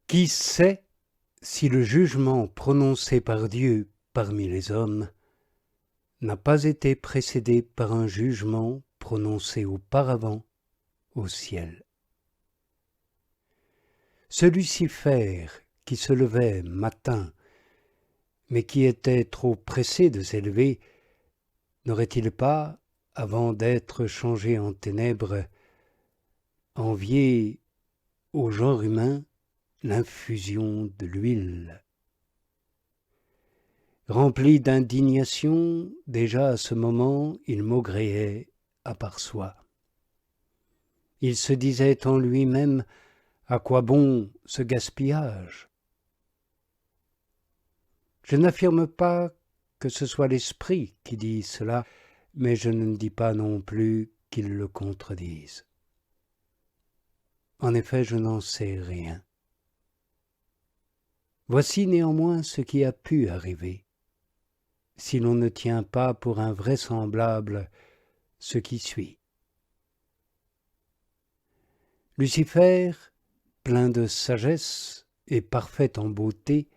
Qui sait si le jugement prononcé par Dieu parmi les hommes n'a pas été précédé par un jugement prononcé auparavant au ciel. Ce Lucifer qui se levait matin, mais qui était trop pressé de s'élever, n'aurait-il pas, avant d'être changé en ténèbres, envié au genre humain l'infusion de l'huile? Rempli d'indignation, déjà à ce moment, il maugréait à part soi. Il se disait en lui-même: à quoi bon ce gaspillage? Je n'affirme pas que ce soit l'esprit qui dit cela, mais je ne dis pas non plus qu'il le contredise. En effet, je n'en sais rien. Voici néanmoins ce qui a pu arriver, si l'on ne tient pas pour invraisemblable ce qui suit. Lucifer, plein de sagesse et parfait en beauté,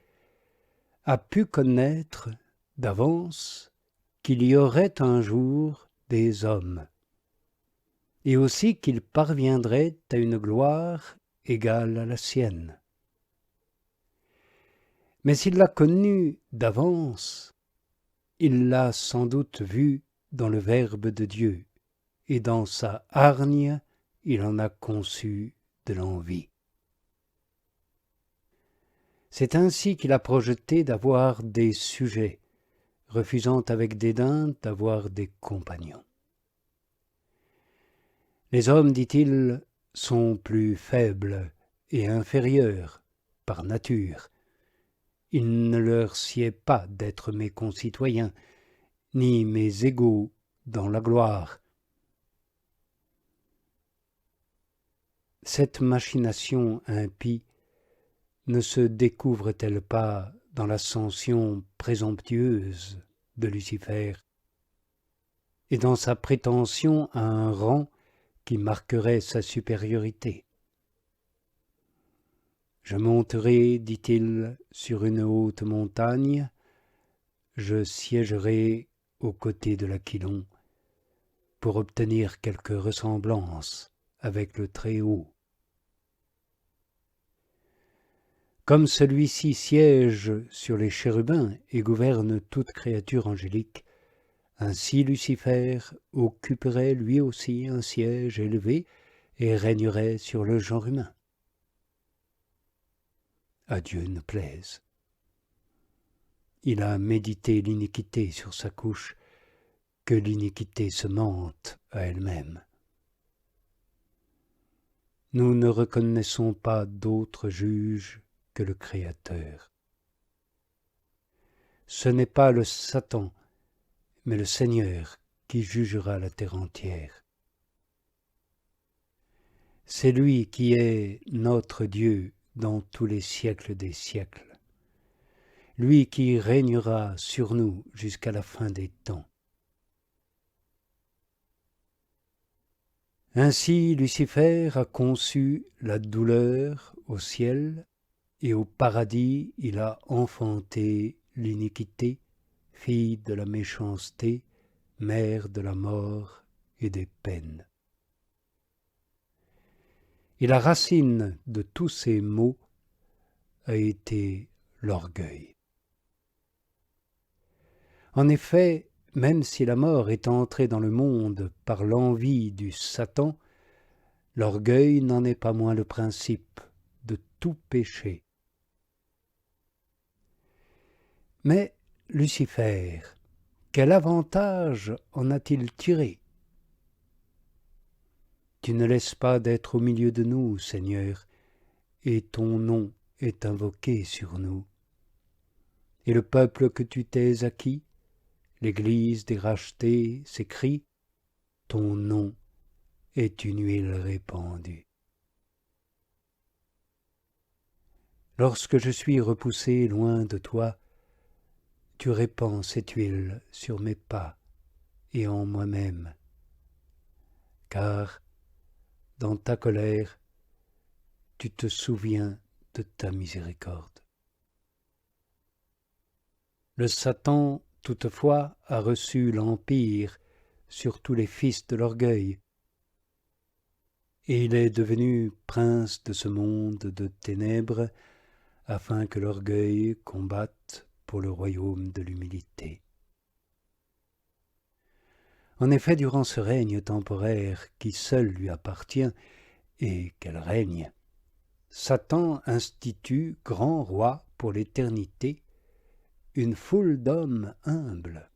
a pu connaître d'avance qu'il y aurait un jour des hommes, et aussi qu'ils parviendraient à une gloire égale à la sienne. Mais s'il l'a connu d'avance, il l'a sans doute vu dans le Verbe de Dieu, et dans sa hargne, il en a conçu de l'envie. C'est ainsi qu'il a projeté d'avoir des sujets, refusant avec dédain d'avoir des compagnons. Les hommes, dit-il, sont plus faibles et inférieurs par nature. Il ne leur sied pas d'être mes concitoyens, ni mes égaux dans la gloire. Cette machination impie ne se découvre-t-elle pas dans l'ascension présomptueuse de Lucifer et dans sa prétention à un rang qui marquerait sa supériorité? Je monterai, dit-il, sur une haute montagne, je siégerai aux côtés de l'Aquilon pour obtenir quelque ressemblance avec le Très-Haut. Comme celui-ci siège sur les chérubins et gouverne toute créature angélique, ainsi Lucifer occuperait lui aussi un siège élevé et régnerait sur le genre humain. À Dieu ne plaise. Il a médité l'iniquité sur sa couche, que l'iniquité se mente à elle-même. Nous ne reconnaissons pas d'autre juge que le Créateur. Ce n'est pas le Satan, mais le Seigneur qui jugera la terre entière. C'est lui qui est notre Dieu dans tous les siècles des siècles, lui qui régnera sur nous jusqu'à la fin des temps. Ainsi Lucifer a conçu la douleur au ciel, et au paradis il a enfanté l'iniquité, fille de la méchanceté, mère de la mort et des peines. Et la racine de tous ces maux a été l'orgueil. En effet, même si la mort est entrée dans le monde par l'envie du Satan, l'orgueil n'en est pas moins le principe de tout péché. Mais Lucifer, quel avantage en a-t-il tiré? Tu ne laisses pas d'être au milieu de nous, Seigneur, et ton nom est invoqué sur nous. Et le peuple que tu t'es acquis, l'Église des rachetés, s'écrie: ton nom est une huile répandue. Lorsque je suis repoussé loin de toi, tu répands cette huile sur mes pas et en moi-même, car dans ta colère, tu te souviens de ta miséricorde. Le Satan, toutefois, a reçu l'empire sur tous les fils de l'orgueil, et il est devenu prince de ce monde de ténèbres, afin que l'orgueil combatte pour le royaume de l'humilité. En effet, durant ce règne temporaire qui seul lui appartient, et qu'elle règne, Satan institue grand roi pour l'éternité, une foule d'hommes humbles.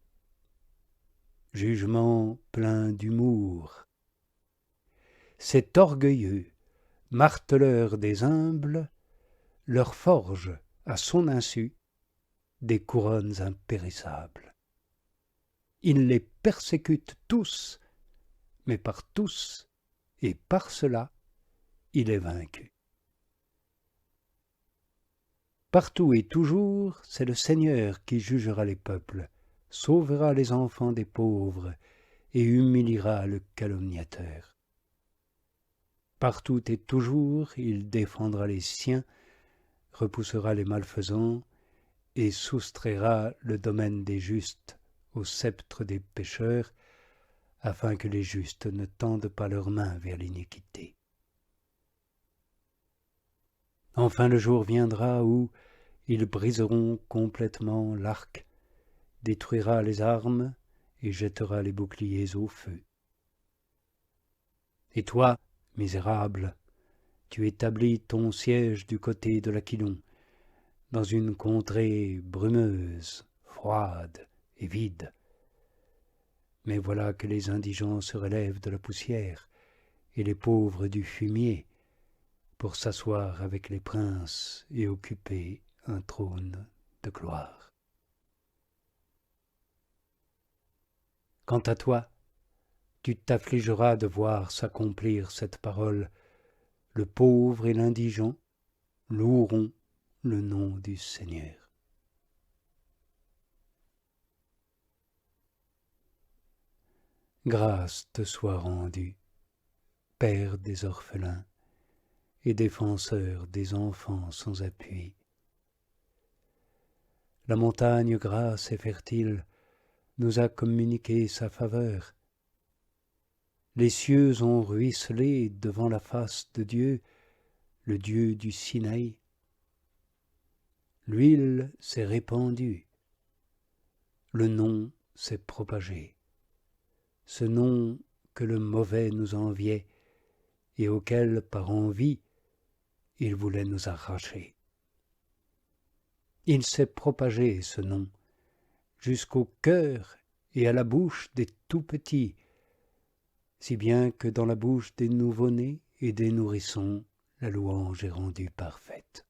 Jugement plein d'humour. Cet orgueilleux, marteleur des humbles, leur forge, à son insu, des couronnes impérissables. Il les persécute tous, mais par tous, et par cela, il est vaincu. Partout et toujours, c'est le Seigneur qui jugera les peuples, sauvera les enfants des pauvres et humiliera le calomniateur. Partout et toujours, il défendra les siens, repoussera les malfaisants et soustraira le domaine des justes au sceptre des pécheurs, afin que les justes ne tendent pas leurs mains vers l'iniquité. Enfin le jour viendra où ils briseront complètement l'arc, détruira les armes et jettera les boucliers au feu. Et toi, misérable, tu établis ton siège du côté de l'Aquilon, dans une contrée brumeuse, froide et vide. Mais voilà que les indigents se relèvent de la poussière, et les pauvres du fumier, pour s'asseoir avec les princes et occuper un trône de gloire. Quant à toi, tu t'affligeras de voir s'accomplir cette parole. Le pauvre et l'indigent loueront le nom du Seigneur. Grâce te soit rendue, Père des orphelins et défenseur des enfants sans appui. La montagne grasse et fertile nous a communiqué sa faveur. Les cieux ont ruisselé devant la face de Dieu, le Dieu du Sinaï. L'huile s'est répandue, le nom s'est propagé, ce nom que le mauvais nous enviait et auquel, par envie, il voulait nous arracher. Il s'est propagé, ce nom, jusqu'au cœur et à la bouche des tout-petits, si bien que dans la bouche des nouveau-nés et des nourrissons, la louange est rendue parfaite.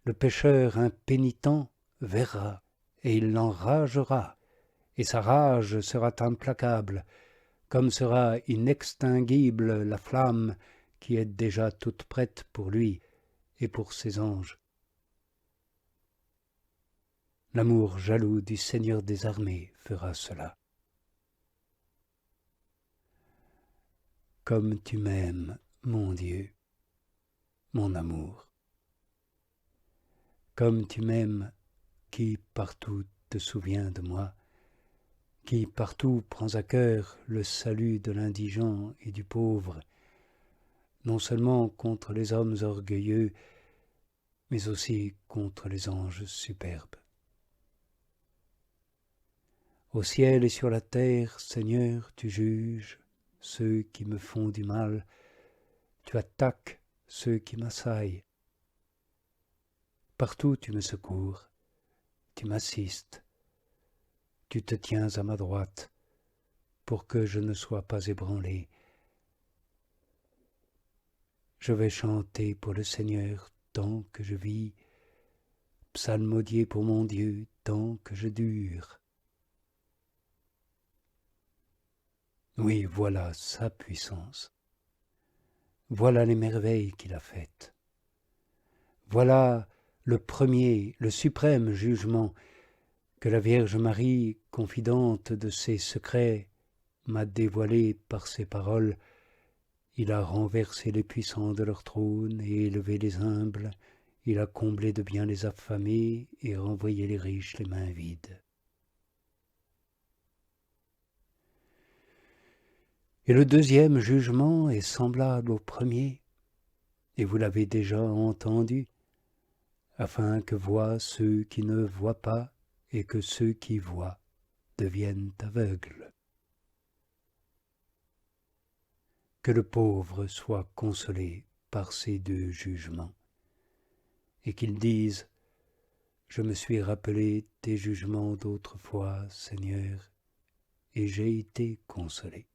Le pécheur impénitent verra, et il l'enragera, et sa rage sera implacable, comme sera inextinguible la flamme qui est déjà toute prête pour lui et pour ses anges. L'amour jaloux du Seigneur des armées fera cela. Comme tu m'aimes, mon Dieu, mon amour. Comme tu m'aimes, qui partout te souviens de moi, qui partout prends à cœur le salut de l'indigent et du pauvre, non seulement contre les hommes orgueilleux, mais aussi contre les anges superbes. Au ciel et sur la terre, Seigneur, tu juges ceux qui me font du mal, tu attaques ceux qui m'assaillent. Partout tu me secours, tu m'assistes, tu te tiens à ma droite, pour que je ne sois pas ébranlé. Je vais chanter pour le Seigneur tant que je vis, psalmodier pour mon Dieu tant que je dure. Oui, voilà sa puissance. Voilà les merveilles qu'il a faites. Voilà le premier, le suprême jugement que la Vierge Marie, confidente de ses secrets, m'a dévoilé par ses paroles Il a renversé les puissants de leur trône et élevé les humbles. Il a comblé de biens les affamés et renvoyé les riches les mains vides. Et le deuxième jugement est semblable au premier, et vous l'avez déjà entendu, afin que voient ceux qui ne voient pas et que ceux qui voient deviennent aveugles. Que le pauvre soit consolé par ces deux jugements, et qu'il dise « Je me suis rappelé tes jugements d'autrefois, Seigneur, et j'ai été consolé. »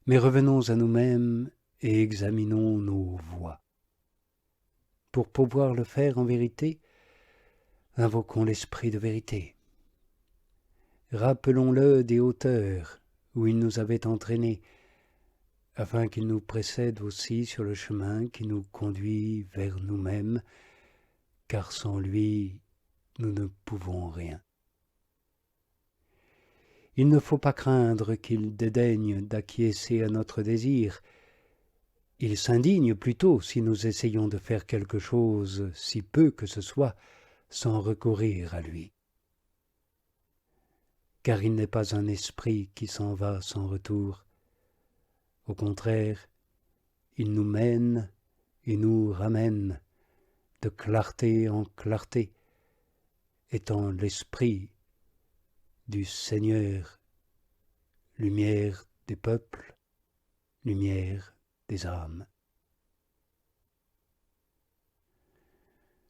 Mais revenons à nous-mêmes et examinons nos voies. Pour pouvoir le faire en vérité, invoquons l'Esprit de vérité. Rappelons-le des hauteurs où il nous avait entraînés, afin qu'il nous précède aussi sur le chemin qui nous conduit vers nous-mêmes, car sans lui, nous ne pouvons rien. Il ne faut pas craindre qu'il dédaigne d'acquiescer à notre désir. Il s'indigne plutôt si nous essayons de faire quelque chose, si peu que ce soit, sans recourir à lui. Car il n'est pas un esprit qui s'en va sans retour. Au contraire, il nous mène et nous ramène de clarté en clarté, étant l'esprit du Seigneur, lumière des peuples, lumière des âmes.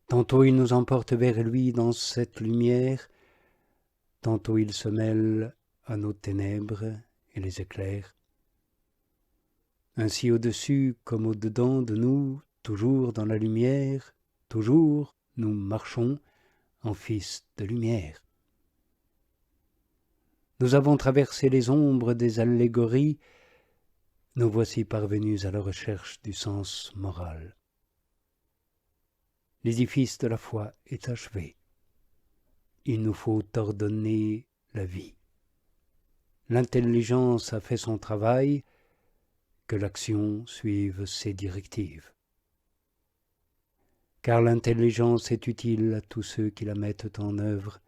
Tantôt il nous emporte vers lui dans cette lumière, tantôt il se mêle à nos ténèbres et les éclaire. Ainsi au-dessus comme au-dedans de nous, toujours dans la lumière, toujours nous marchons en fils de lumière. Nous avons traversé les ombres des allégories, nous voici parvenus à la recherche du sens moral. L'édifice de la foi est achevé. Il nous faut ordonner la vie. L'intelligence a fait son travail, que l'action suive ses directives. Car l'intelligence est utile à tous ceux qui la mettent en œuvre,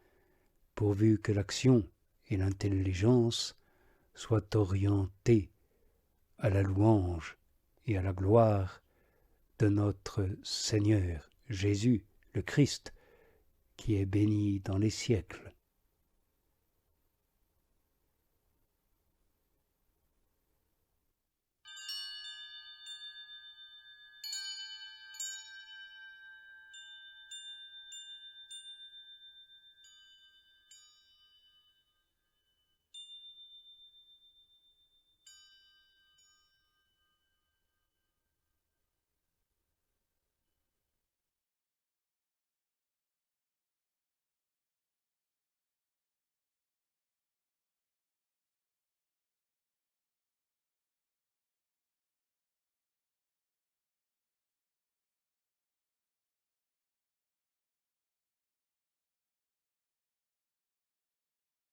pourvu que l'action et l'intelligence soient orientées à la louange et à la gloire de notre Seigneur Jésus, le Christ, qui est béni dans les siècles.